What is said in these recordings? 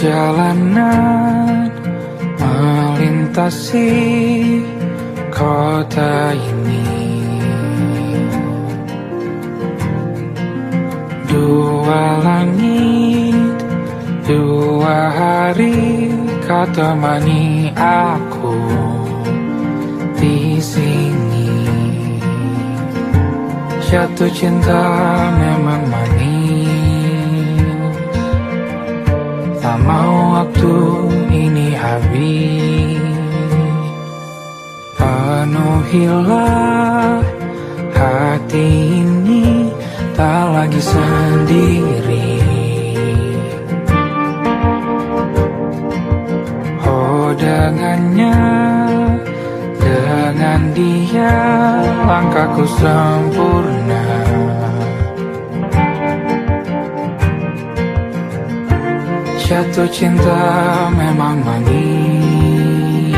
Perjalanan melintasi kota ini, dua langit, dua hari kau temani aku di sini. Jatuh cinta memang manis, tak mau waktu ini habis. Penuhilah hati ini, tak lagi sendiri. Oh dengannya, dengan dia langkahku sempurna. Jatuh cinta memang manis,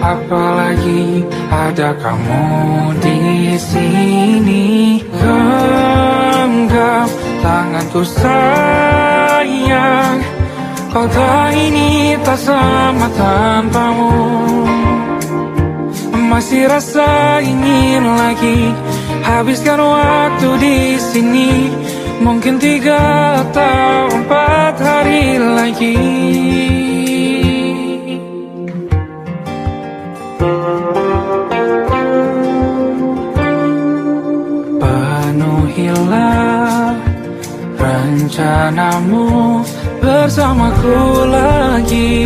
apalagi ada kamu di sini. Genggam tanganku sayang, kota ini tak sama tanpamu. Masih rasa ingin lagi habiskan waktu di sini. Mungkin 3 atau 4 hari lagi. Penuhilah rencanamu bersamaku lagi.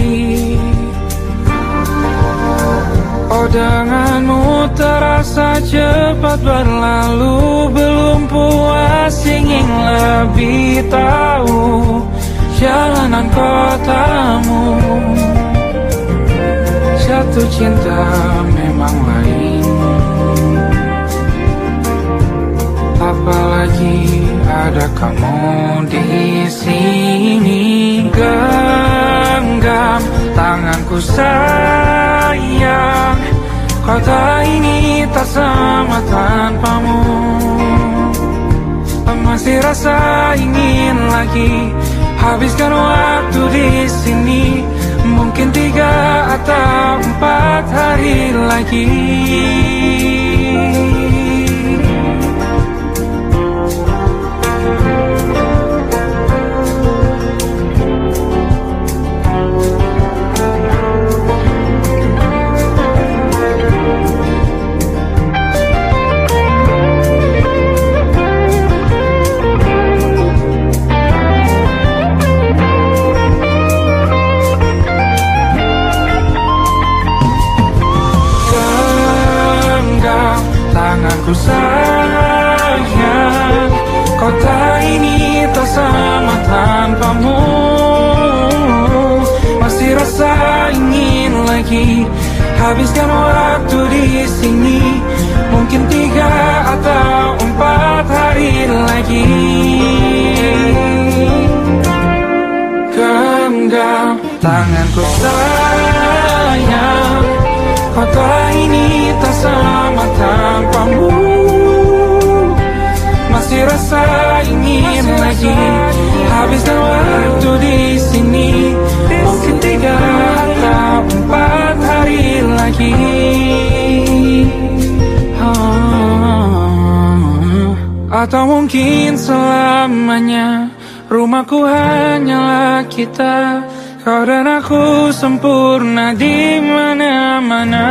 Oh denganmu terasa cepat berlalu, belum puas ingin lebih tahu jalanan kotamu. Jatuh cinta memang lain, apalagi ada kamu di sini. Genggam tanganku sayang, kota ini tak sama tanpamu. Masih rasa ingin lagi habiskan waktu di sini. Mungkin 3 atau 4 hari lagi. Tanganku sayang, kota ini tak sama tanpamu. Masih rasa ingin lagi habiskan waktu di sini. Mungkin 3 atau 4 hari lagi. Genggam tanganku sayang, kota ini tak sama tanpamu. Masih rasa ingin lagi habiskan waktu di sini. Mungkin 3 atau 4 hari lagi. Atau mungkin selamanya. Rumahku hanyalah kita, kau dan aku sempurna di mana-mana.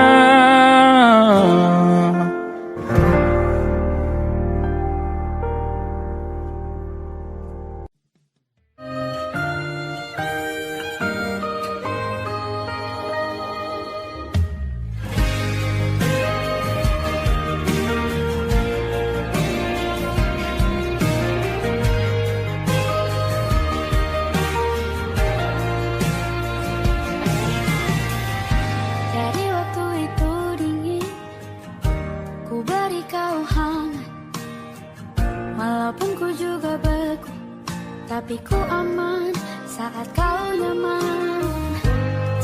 Tapi ku aman saat kau nyaman.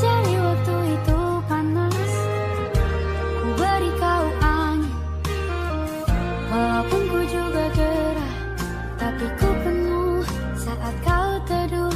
Jadi waktu itu panas, ku beri kau angin. Walaupun ku juga gerah, tapi ku penuh saat kau teduh.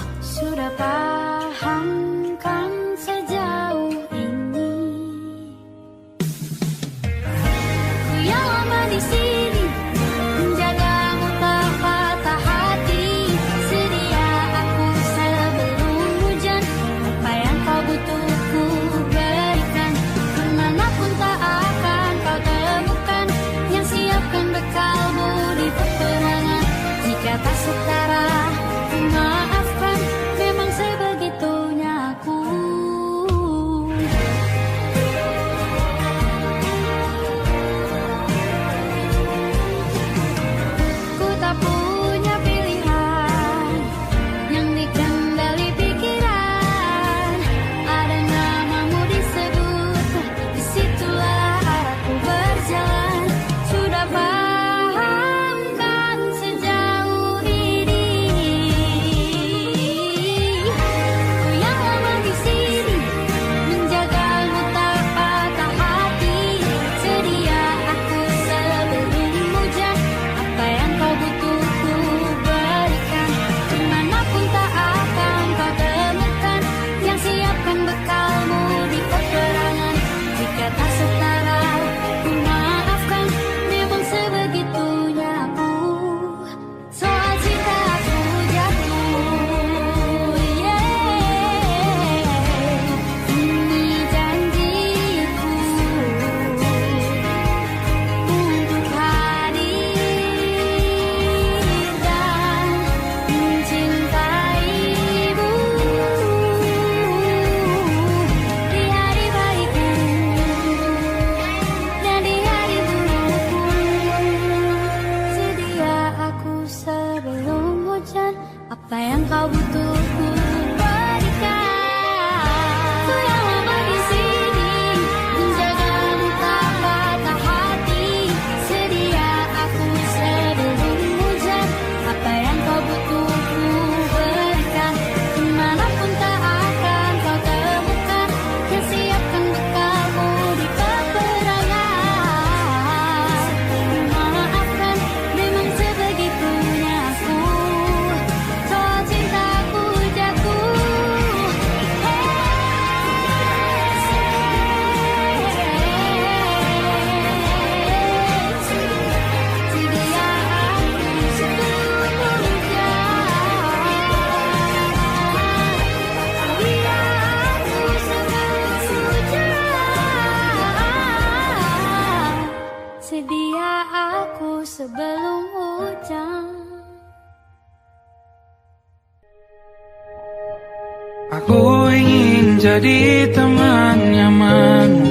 Aku ingin jadi teman nyamanmu,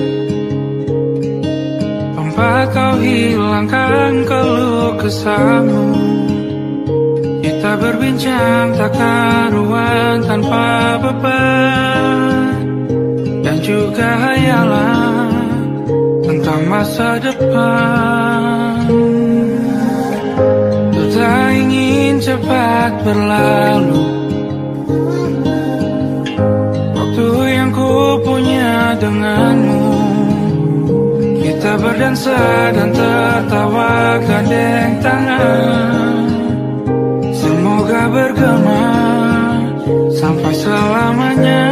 tempat kau hilangkan keluh kesahmu. Kita berbincang tak karuan tanpa beban, dan juga hayalan tentang masa depan. Ku tak ingin cepat berlalu waktu yang ku punya denganmu. Kita berdansa dan tertawa gandeng tangan, semoga bergema sampai selamanya.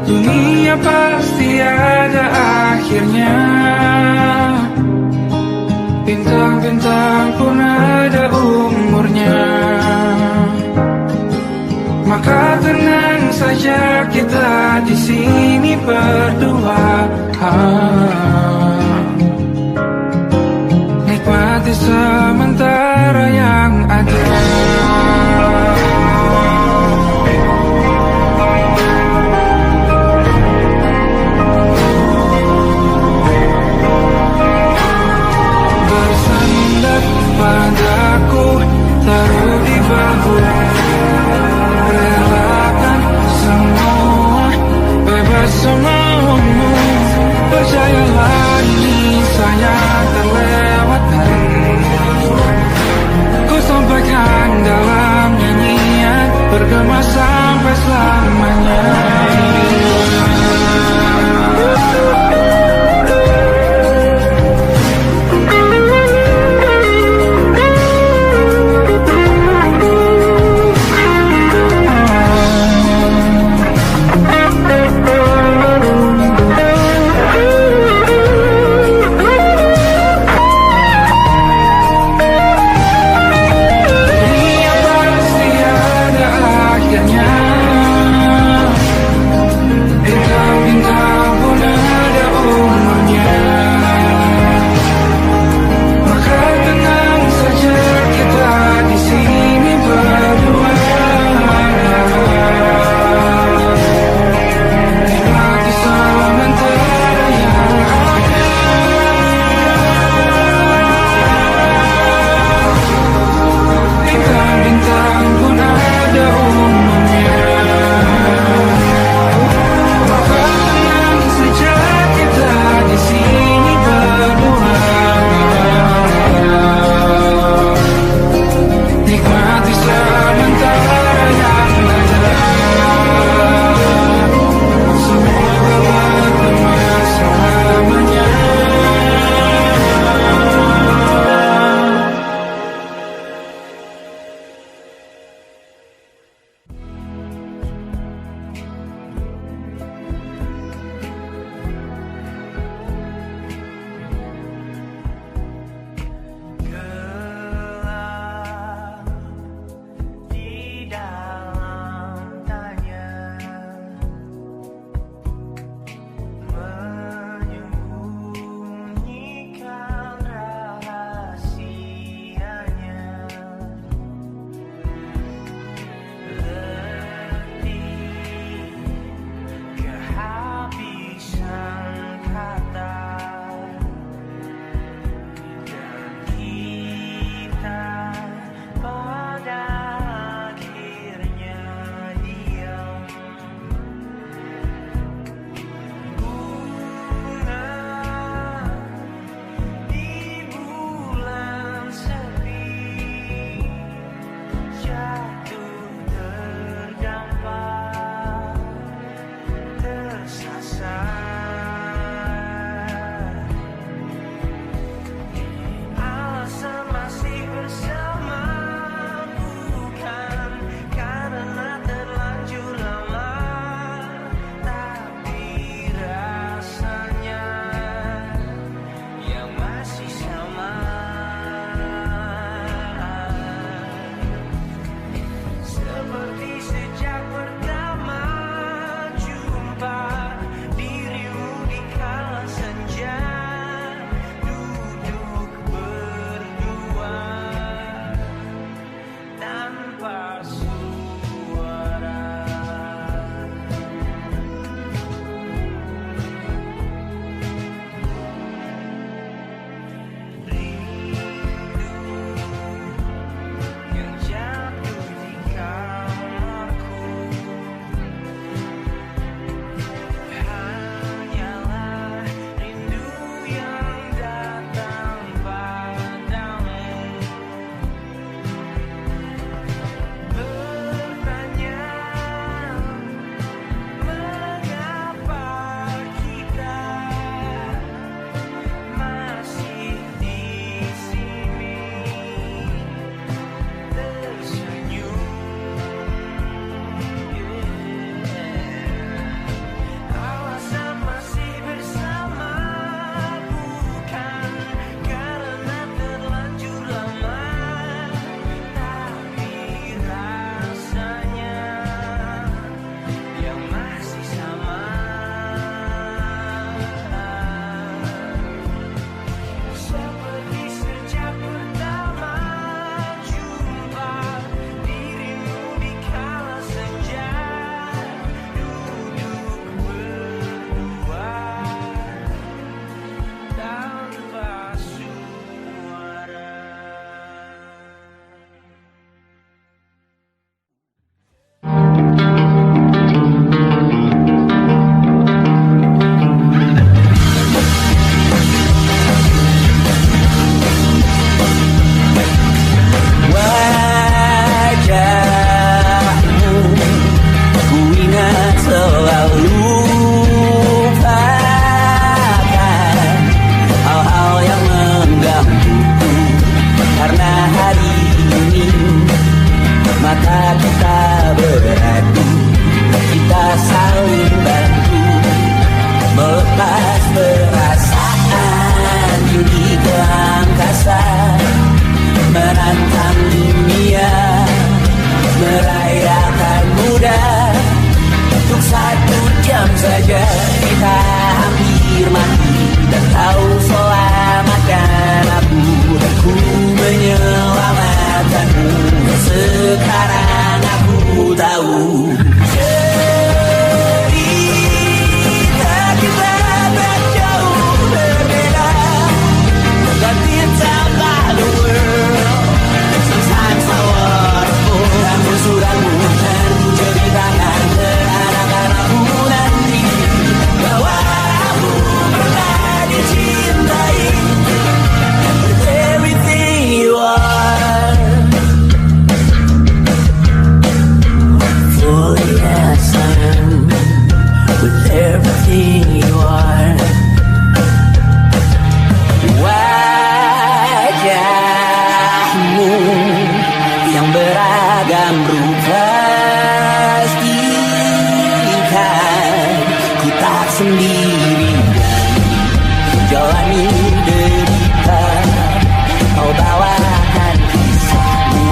Dunia pasti ada akhirnya, bintang-bintang pun ada umurnya. Maka tenang saja kita di sini berdua, nikmati sementara yang ada. Bersandar padaku, taruh di bahu, relakan semua, bebas semaumu. Percayalah ini saya terlewatkan, ku sampaikan dalam nyanyian, bergema sampai selamanya. Dunia pasti ada akhirnya, sendirian jalani derita. Kau bawakan kisahmu,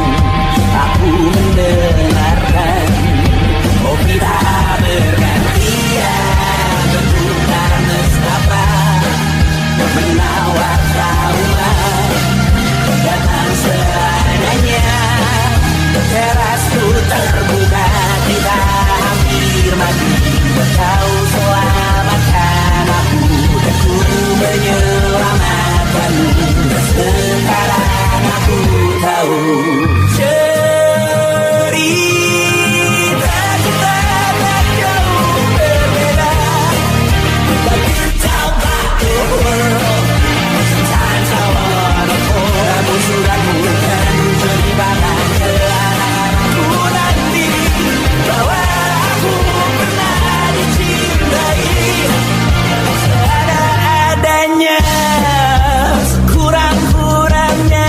aku mendengarkan. Oh kita bergantian bertukar nestapa, menawar trauma datang seadanya. Terasku terbuka, kita hampir mati. Kau selamatkan aku, dan ku menyelamatkanmu. Sekarang aku tahu cerita kita tak jauh berbeda. But you talk about the world, sometimes I wanna fall. Namun sudah bukan terlibatkan ke anak-anakku nanti, bahwa aku pernah dicintai seadanya, kurang-kurangnya.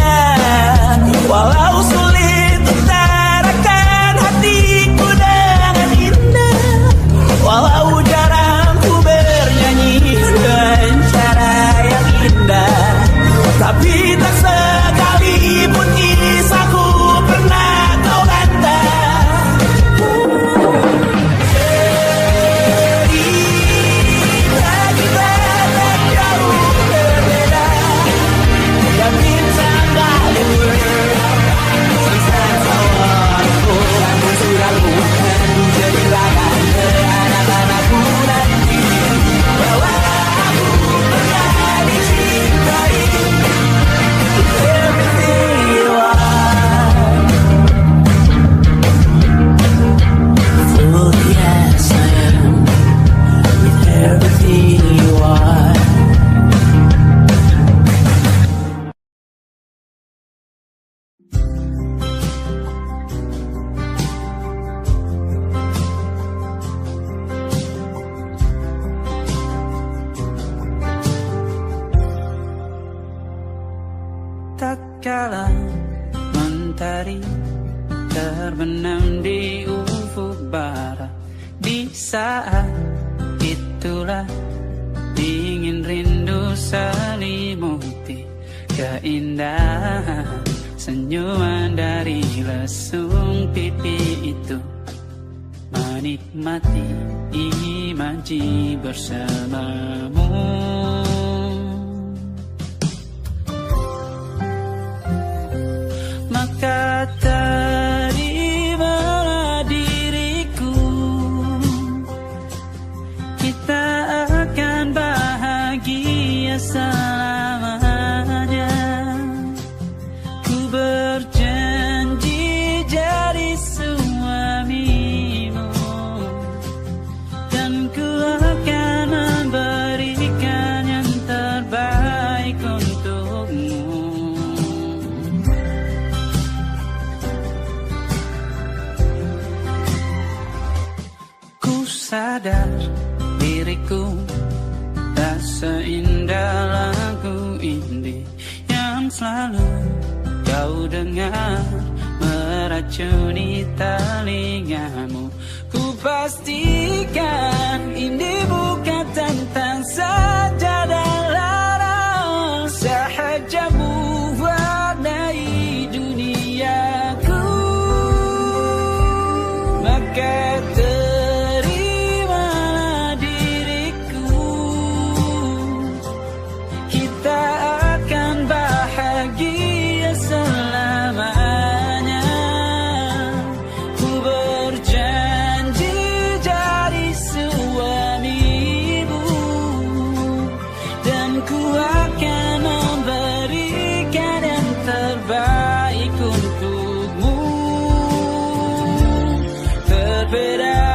Walau sulit utarakan hatiku dengan indah, walau jarang ku bernyanyi dengan cara yang indah, tapi tak sekalipun kisahku pernah kau bantah. Cerita kita tak jauh berbeda, but it's about the world. Sometimes I wanna go. Namun sudah bukan ceritakan ke anak-anakku nanti, bahwa aku pernah dicintai. Everything you are, full yes I am, with everything you are. Tak kala mentari terbenam di ufuk barat, di saat itulah dingin rindu selimuti keindahan senyuman dari lesung pipi itu, menikmati imaji bersamamu. Maka terimalah diriku, kita akan bahagia selamanya. Ku berjanji jadi suamimu, dan ku akan memberikan yang terbaik untukmu. Sadar diriku tak seindah lagu indie yang selalu kau dengar meracuni telingamu. Ku pastikan ini bukan tentang sajadah larang, sahajamu warnai duniaku. Maka terbaik untukmu, berbeda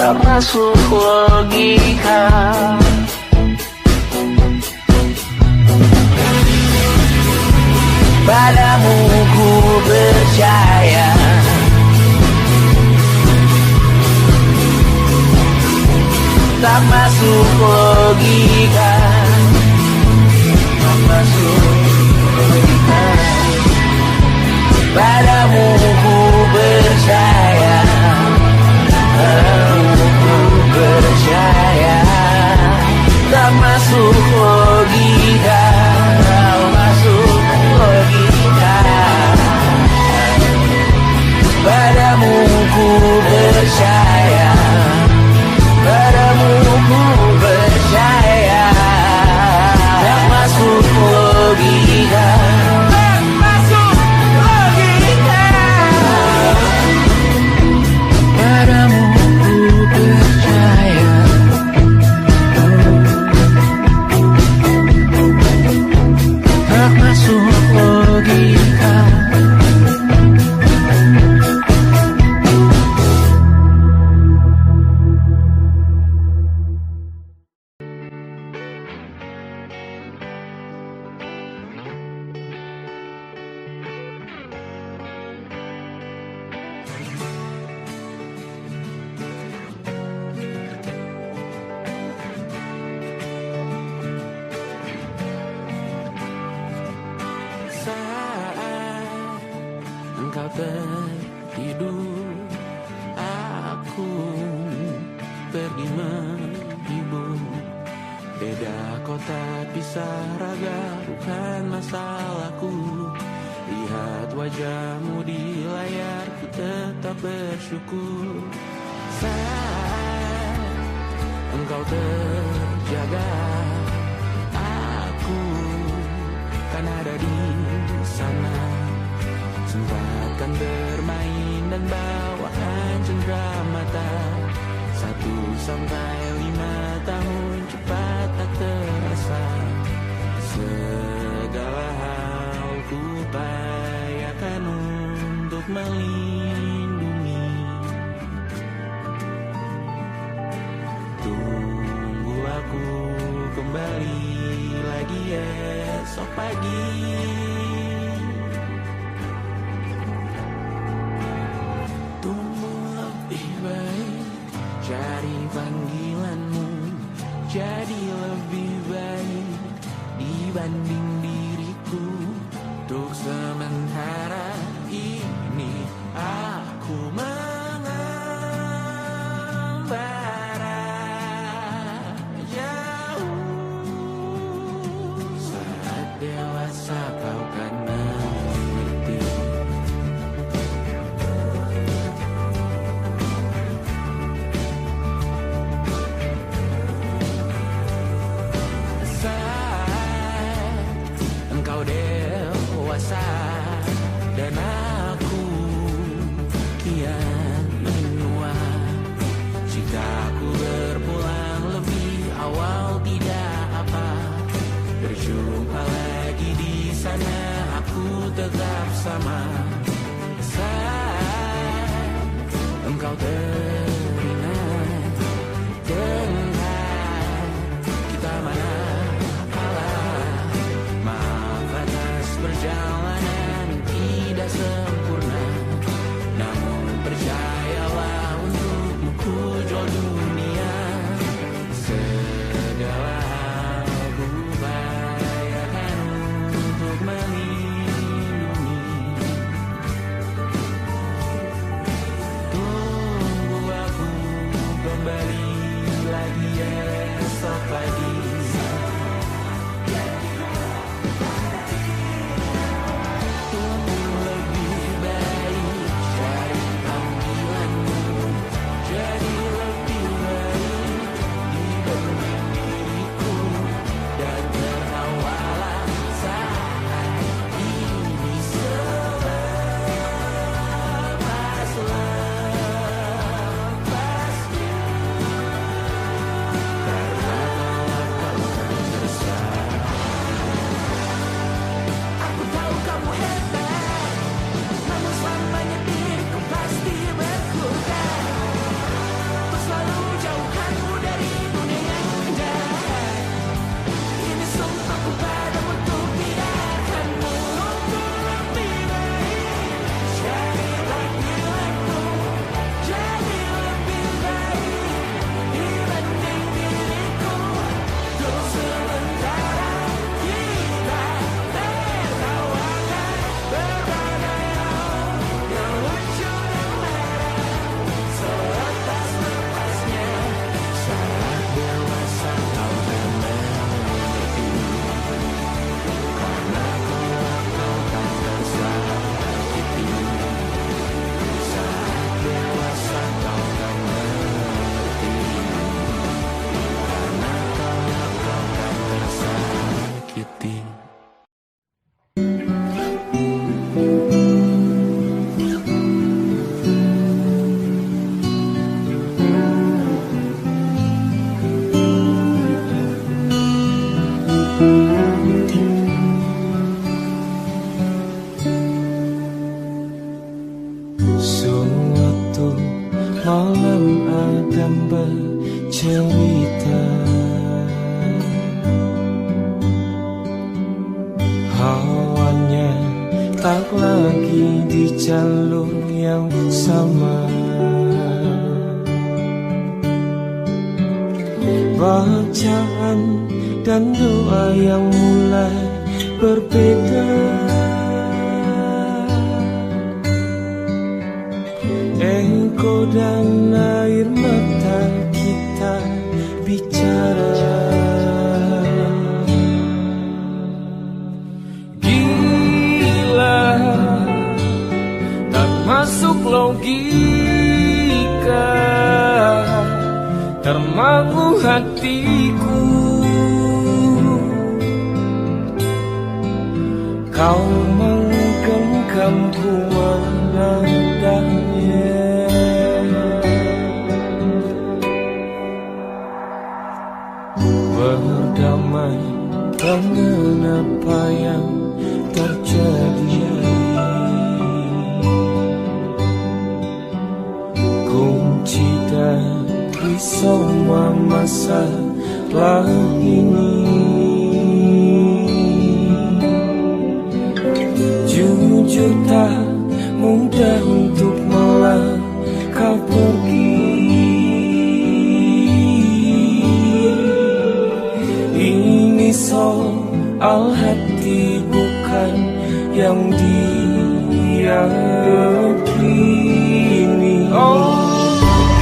tak masuk logika. Padamu ku percaya, tak masuk logika, tak masuk logika. Padamu ku percaya, padamu ku percaya, tak masuk logika, tak masuk logika. Padamu ku percaya, padamu ku percaya, tak masuk logika, tak masuk logika. Padamu ku percaya, tak masuk logika. Saat engkau tertidur, aku pergi menghibur. Beda kota pisah raga bukan masalahku. Lihat wajahmu di layar, ku tetap bersyukur. Saat engkau terjaga, aku kan ada di sana. Sempatkan bermain dan bawaan cendera mata. 1-5 tahun cepat tak terasa. Segala hal ku upayakan untuk melindungi. Tunggu aku kembali lagi esok pagi. Tumbuh lebih baik, cari panggilanmu, jadi lebih baik dibanding diriku. Untuk sementara ini aku mengembara jauh. Saat dewasa kau kan mengerti. Saat engkau dewasa dan aku kian menua. Jika aku berpulang lebih awal tidak apa. Berjumpa lagi di sana, aku tetap sama. Saat engkau teringat dengan kita mana kalah. Maaf atas perjalanan tidak sempurna, namun percayalah untukmu ku jual dunia. Segala hal ku upayakan untuk melindungi. Tunggu malam Adam bercerita, hawanya tak lagi di jalur yang sama. Bacaan dan doa yang mulai berbeda. Engkau dan air mata kita bicara. Gila, tak masuk logika, termangu hatiku. Kau menggenggamku menadanya. Berdamai dengan apa yang terjadi. Kunci dari semua masalah ini, jujur tak mudah untuk melangkah pergi. Ini soal hati bukan yang diyakini. Oh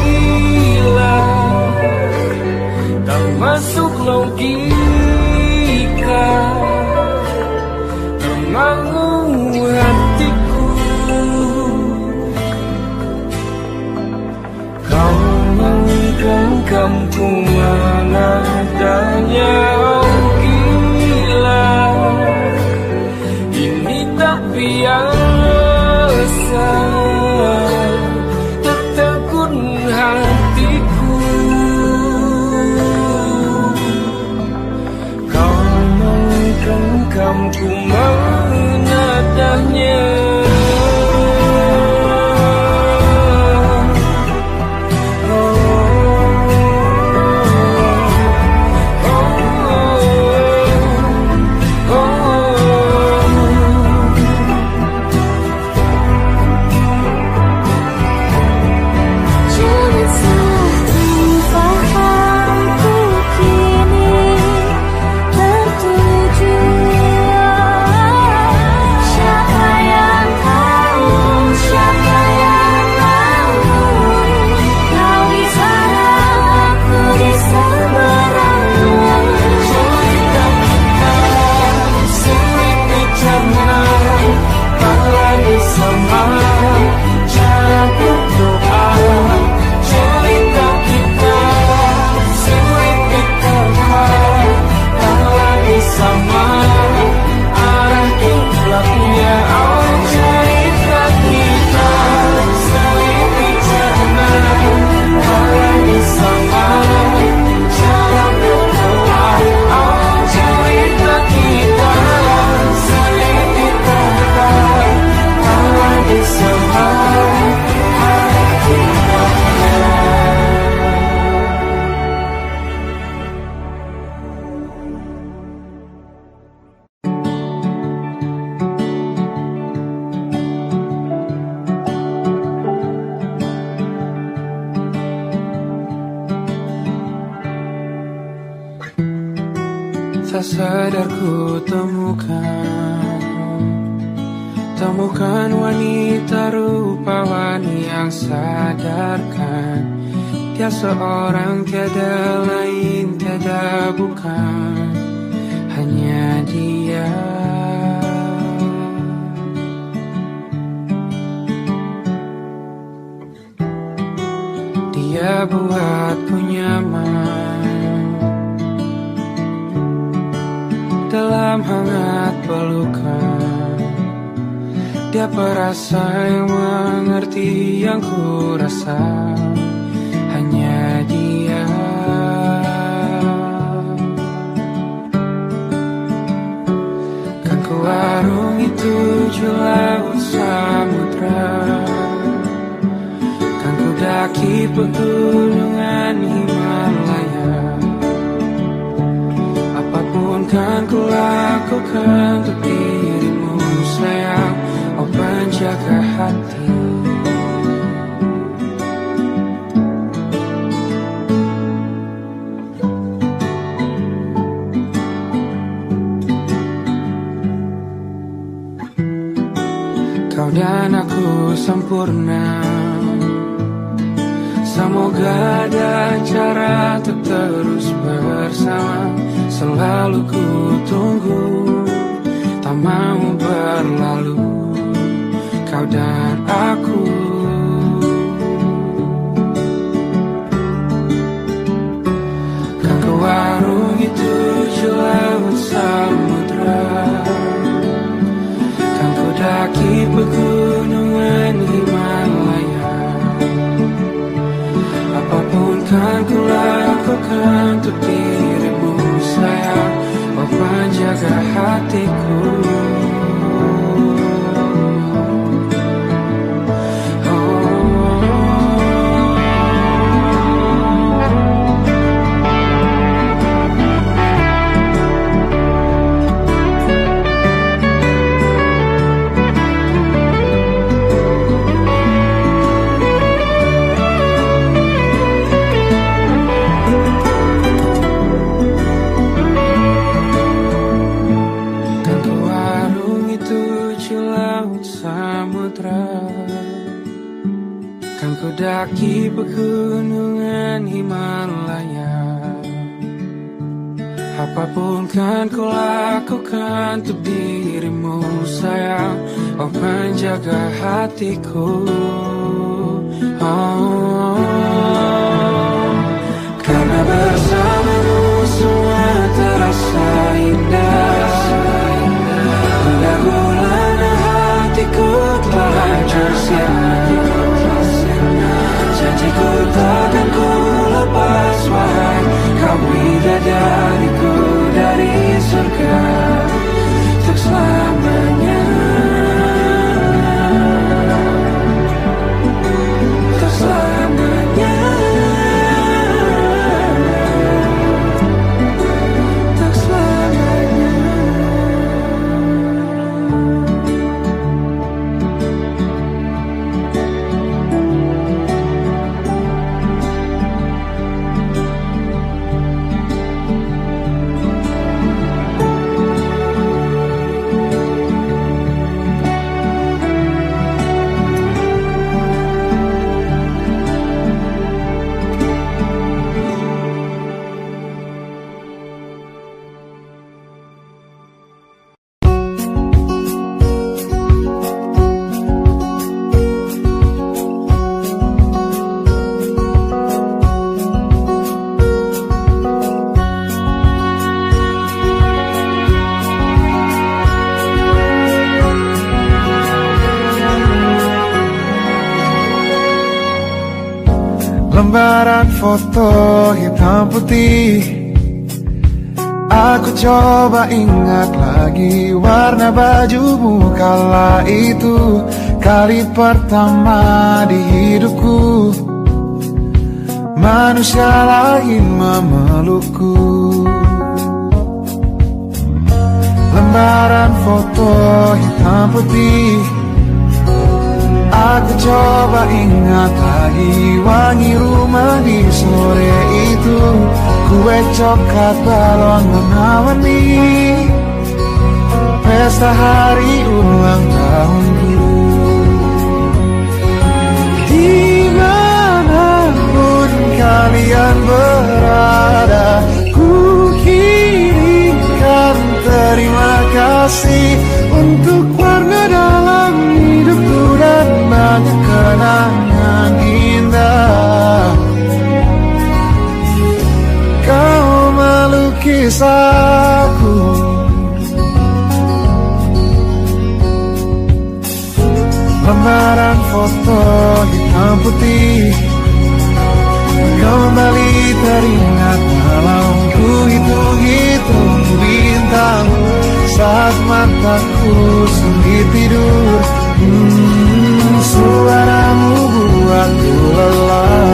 gila, tak masuk logika, termangu hatiku. Kau menggenggamku menadanya. Oh gila, ini tak biasa, tertegun hatiku. Kau menggenggamku menadanya. Tak sadar ku temukan wanita rupawan yang sadarkan dia seorang, tiada lain, tiada bukan, hanya dia. Dia buatku nyaman dalam hangat pelukan. Dia perasa yang mengerti yang ku rasa, hanya dia. Kan ku arungi 7 laut samudra, kan ku daki pegunungan Himalaya. Apapun kan ku lakukan untuk dirimu sayang, oh penjaga hati. Kau dan aku sempurna, semoga ada cara untuk terus bersama. Selalu ku tunggu, tak mau berlalu, kau dan aku. Kan ke warung itu laut samudra, kan ku daki pegunungan Himalaya. Apapun kan ku lakukan untuk dirimu sayang, oh penjaga hatiku. Kan ku daki pegunungan Himalaya. Apapun kan ku lakukan untuk dirimu sayang, oh penjaga hatiku. Oh, karena bersamamu semua terasa indah. Gula-gulana hatiku telah hancur sia-sia. Janjiku takkan ku lepas, wahai kau bidadariku dari surga untuk selamanya, untuk selamanya, untuk selamanya. Lembaran foto hitam putih, aku coba ingat lagi warna bajumu kala itu. Kali pertama di hidupku, manusia lain memelukku. Lembaran foto hitam putih, aku coba ingat lagi wangi rumah di sore itu. Kue coklat balon warna-warni, pesta hari ulang tahunku. Dimanapun kalian berada, ku kirimkan terima kasih untuk warna dalam hidupku dan banyak kenangan indah. Kau melukis aku, lembaran foto hitam putih kembali teringat dalam ku hitung-hitung bintang saat mataku sulit tidur. Suaramu buatku lelah.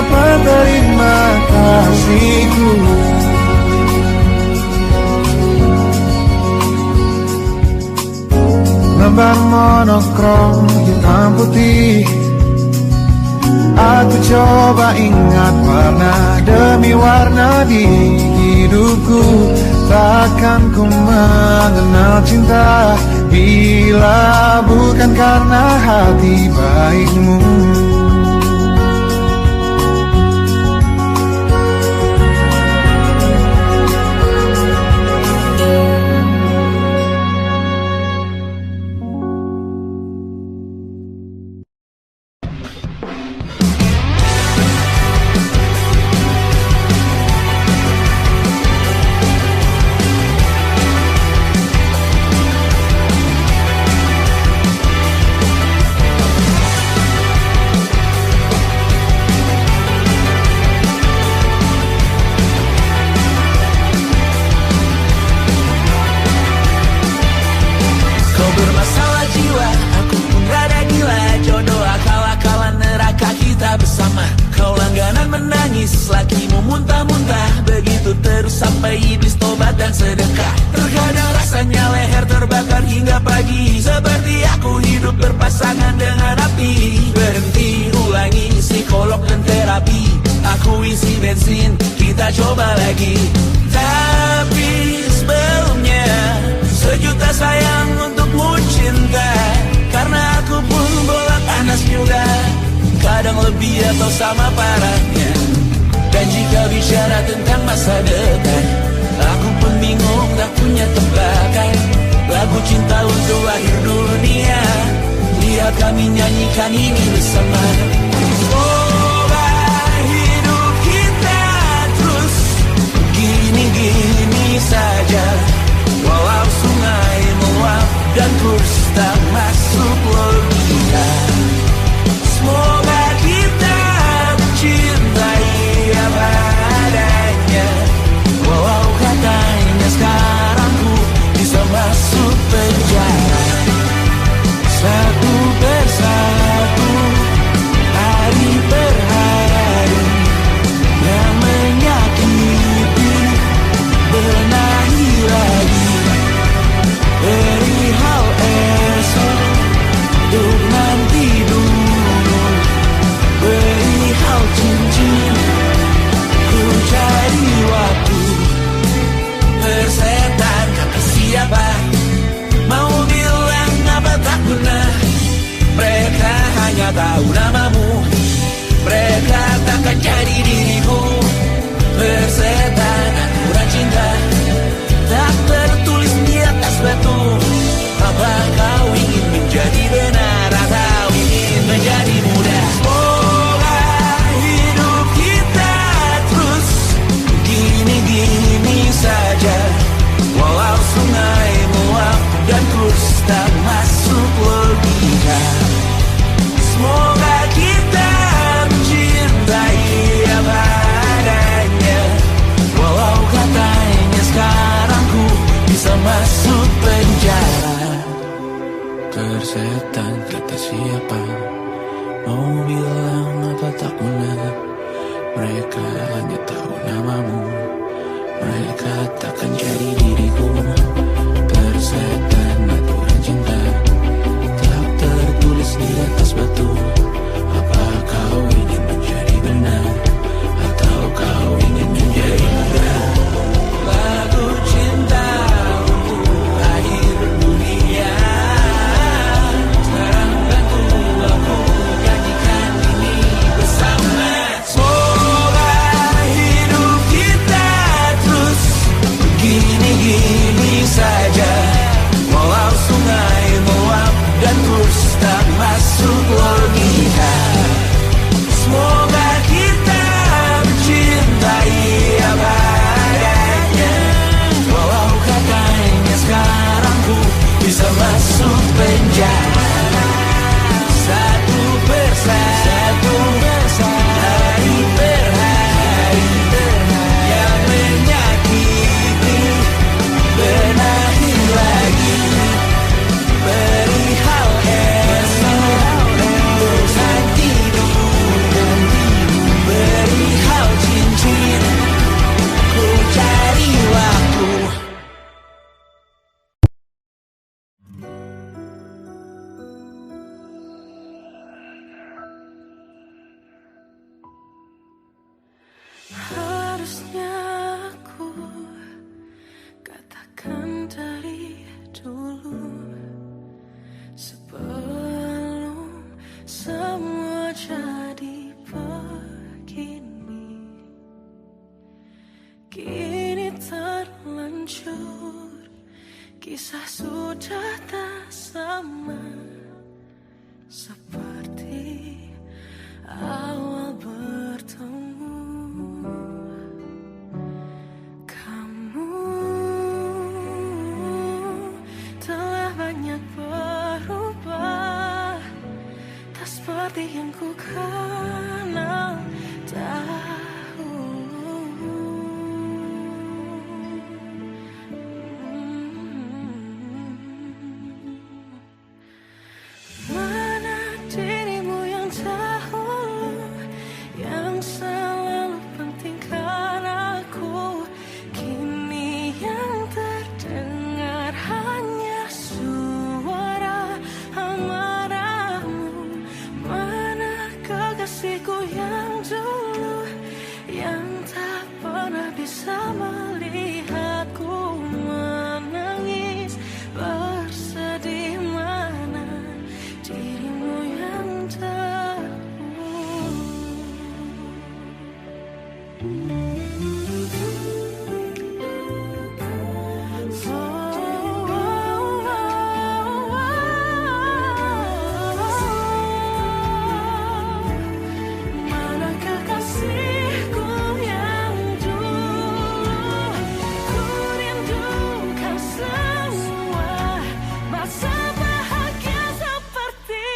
dapat terima kasihku. Lembar monokrom hitam putih, aku coba ingat warna demi warna di hidupku. Takkan ku mengenal cinta bila bukan karena hati baikmu. Kisah sudah tak sama seperti awal bertemu. Kamu telah banyak berubah, tak seperti yang ku kenal dahulu. Mana dirimu yang dahulu, yang selalu pentingkan aku, kini yang terdengar hanya suara amarahmu. Mana kekasihku yang dulu, yang tak pernah bisa melihatku menangis bersedih. Mana dirimu yang mana kekasihku yang dulu, ku rindukan semua masa bahagia seperti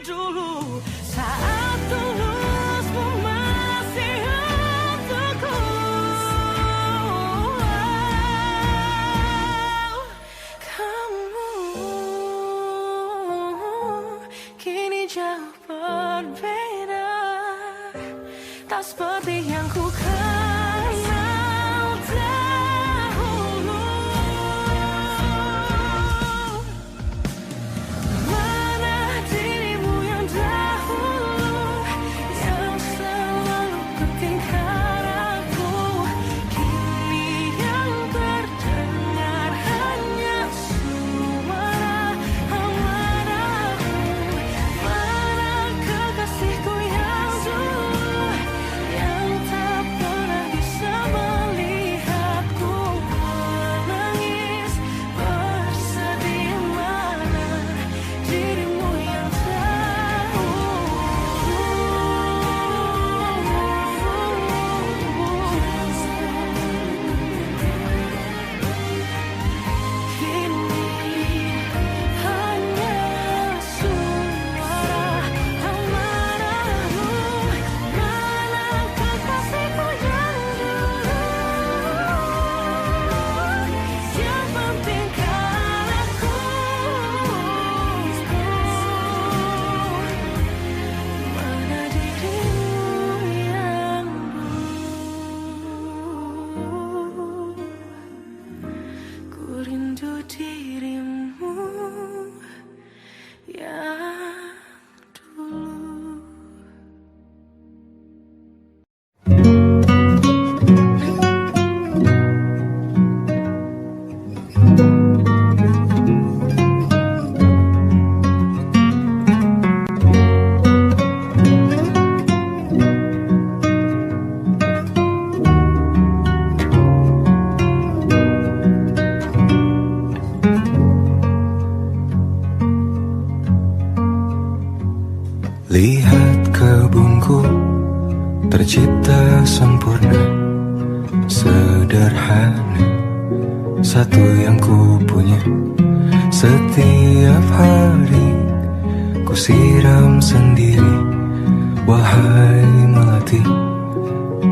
dulu, saat tulusmu masih untukku. Kamu kini jauh berbeda, tak seperti yang ku kenal dahulu. Mana dirimu yang dahulu, yang selalu pentingkan aku, kini yang terdengar hanya suara amarahmu. Mana kekasihku yang dulu, yang tak pernah bisa melihatku menangis bersedih. Mana dirimu yang kini hanya suara amarahmu. Mana kekasihku yang dulu, yang pentingkan aku, mana dirimu yang dulu. Ku rindu dirimu yang dulu. Lihat kebunku tercipta sempurna, sederhana, satu yang ku punya. Setiap hari ku siram sendiri. Wahai melati,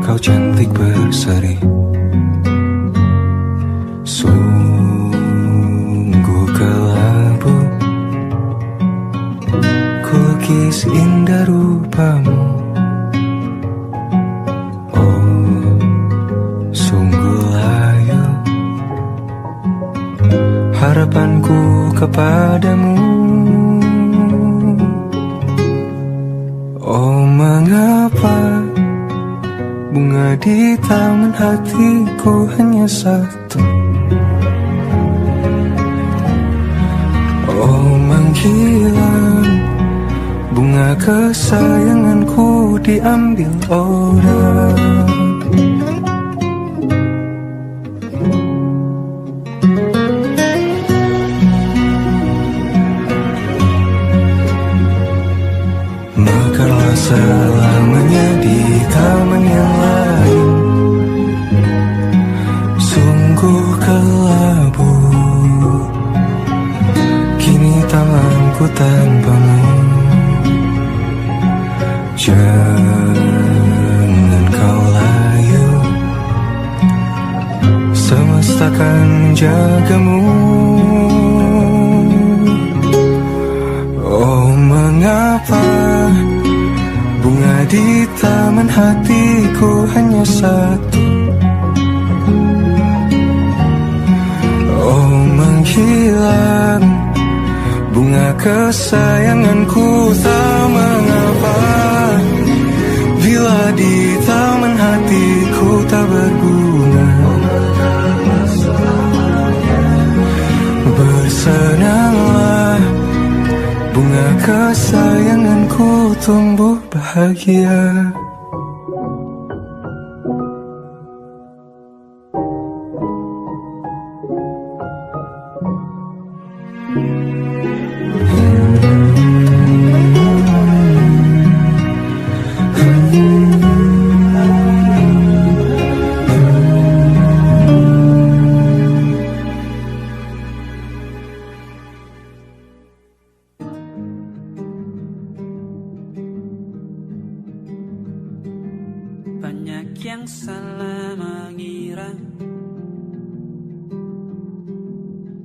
kau cantik berseri. Sungguh kelabu kulukis indah rupamu. Oh, sungguh layu harapanku kepadamu. Oh, mengapa bunga di taman hatiku hanya satu? Oh, menghilang bunga kesayanganku diambil orang. hidupku tanpamu. Jangan kau layu, semesta akan menjagamu. Oh mengapa bunga di taman hatiku hanya satu. Oh menghilang bunga kesayanganku, tak mengapa bila di taman hatiku tak berbunga. Bersenanglah bunga kesayanganku tumbuh bahagia. Banyak yang salah mengira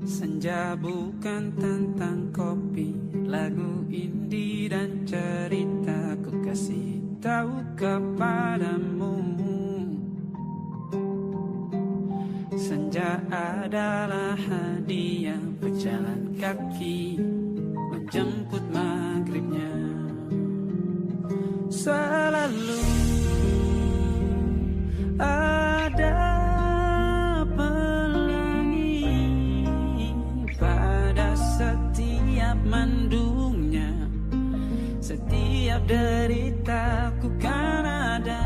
senja bukan tentang kopi, lagu indie dan cerita. Ku kasih tahu kepadamu, senja adalah hadiah berjalan kaki menjemput maghribnya. Selalu ada pelangi pada setiap mendungnya, setiap deritaku kan ada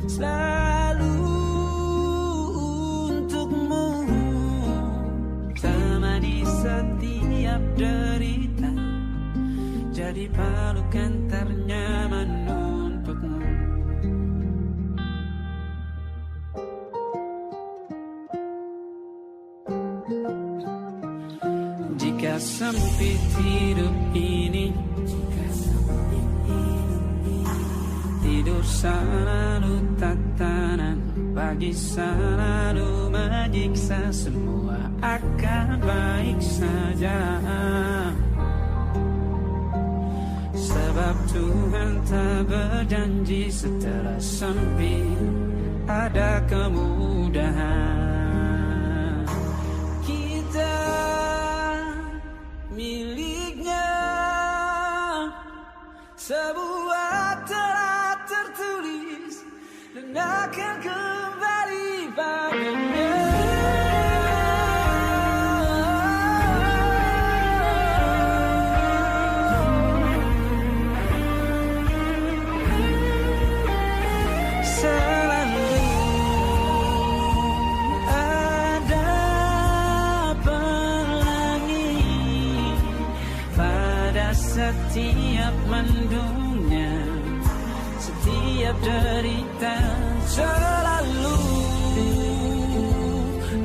selalu untukmu, temani setiap derita, jadi pelukan ternyaman untukmu. Jika sempit hidup ini, tidur selalu tatanan, pagi selalu menyiksa, semua akan baik saja. Sebab Tuhan tak berjanji setelah sempit ada kemudahan. Kita miliknya sebuah telah tertulis dan akan kembali padanya. Setiap mendungnya, setiap derita, selalu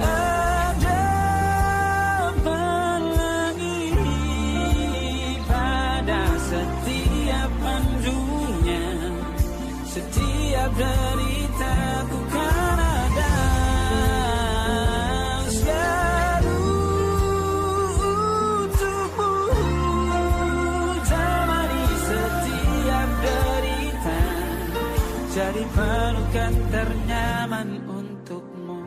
ada pelangi pada setiap mendungnya, setiap derita ku kan ada selalu untukmu, jadi pelukan ternyaman untukmu.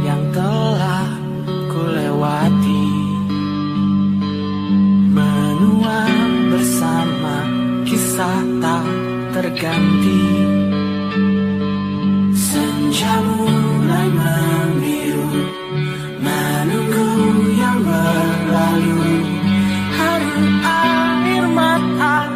Yang telah ku lewati, menua bersama kisah tak terganti. Senja mulai membiru, menunggu yang berlalu. Hari air mata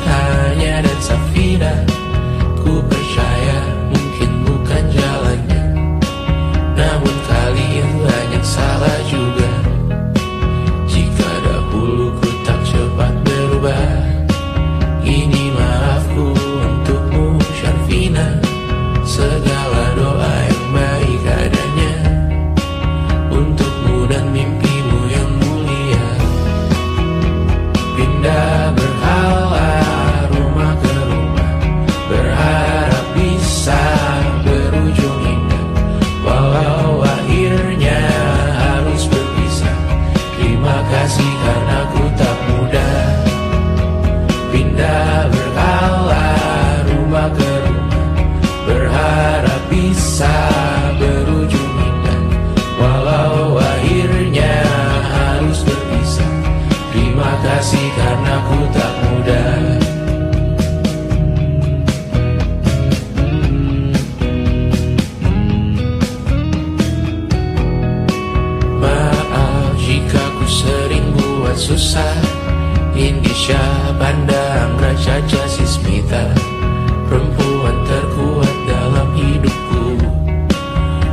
hanya dan Safina. Ku percaya mungkin bukan jalannya, namun kali ini banyak salah juga. Jika dahulu ku tak cepat berubah, ini maafku untukmu Syarfina. Segala doa yang baik adanya untukmu dan mimpimu yang mulia. Pindah berhala rumah ke rumah, berharap bisa berujung indah. Walau akhirnya harus berpisah, terima kasih karena ku tak mudah. Pindah berhala rumah ke rumah, berharap bisa berujung indah. Walau akhirnya harus berpisah, terima kasih karena ku tak mudah. Maaf jika ku sering buat susah. Indisha pandang Raja Jasismita, perempuan terkuat dalam hidupku.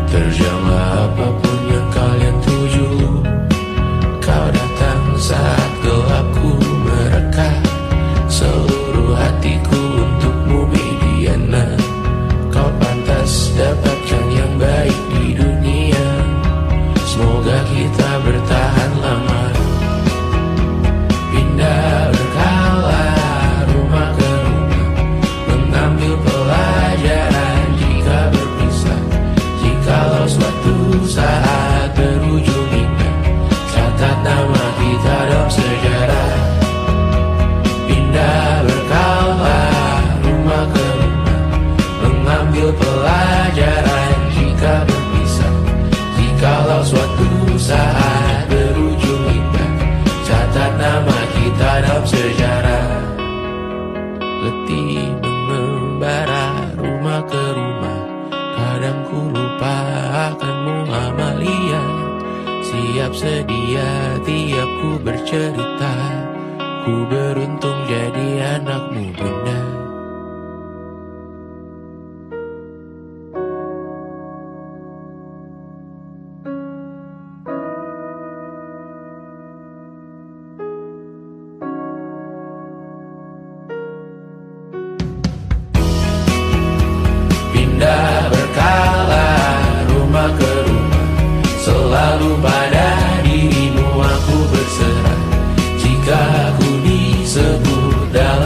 Terjanglah apapun yang kalian tuju. Kau datang saat gelapku mereka, seluruh hatiku untukmu Mediana. Kau pantas dapatkan yang baik di dunia, semoga kita bertahan lama. Pindah berkala rumah ke rumah, mengambil pelajaran jika berpisah. Jikalau suatu saat berujung indah, catat nama kita dalam sejarah. Pindah berkala rumah ke rumah, mengambil pelajaran jika berpisah. Jikalau suatu saat berujung indah, catat nama kita dalam sejarah. Letih mengembara rumah ke rumah, kadang ku lupa akanmu Amalia. Siap sedia tiap ku bercerita, ku beruntung jadi anakmu bunda. Pindah berkala rumah ke rumah, selalu pada dirimu aku berserah. Jika ku disebut dalam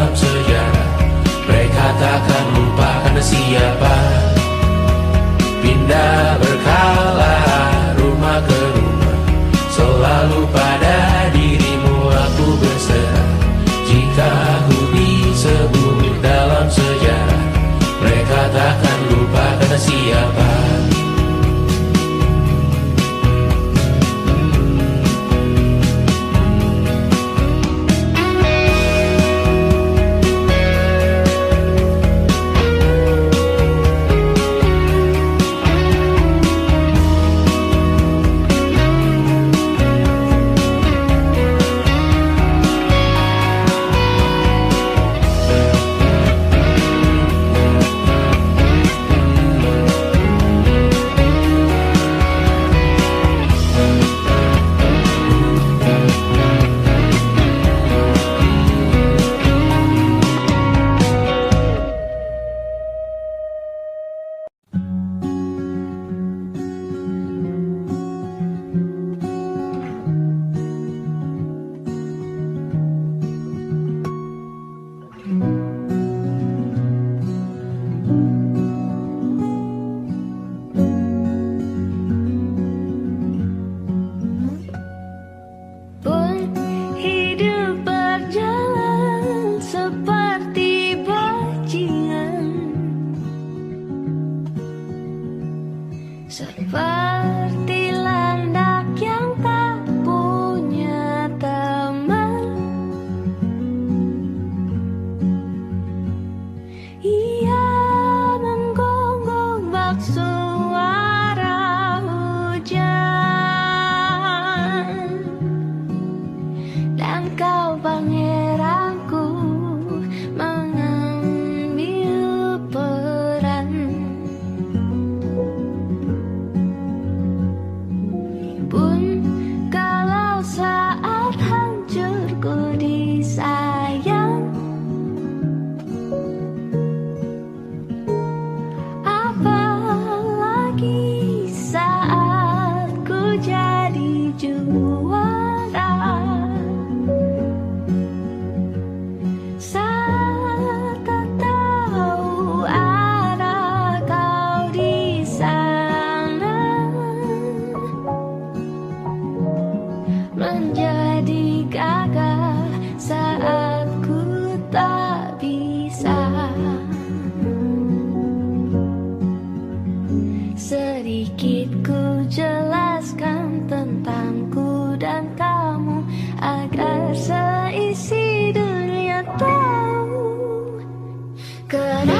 Kenapa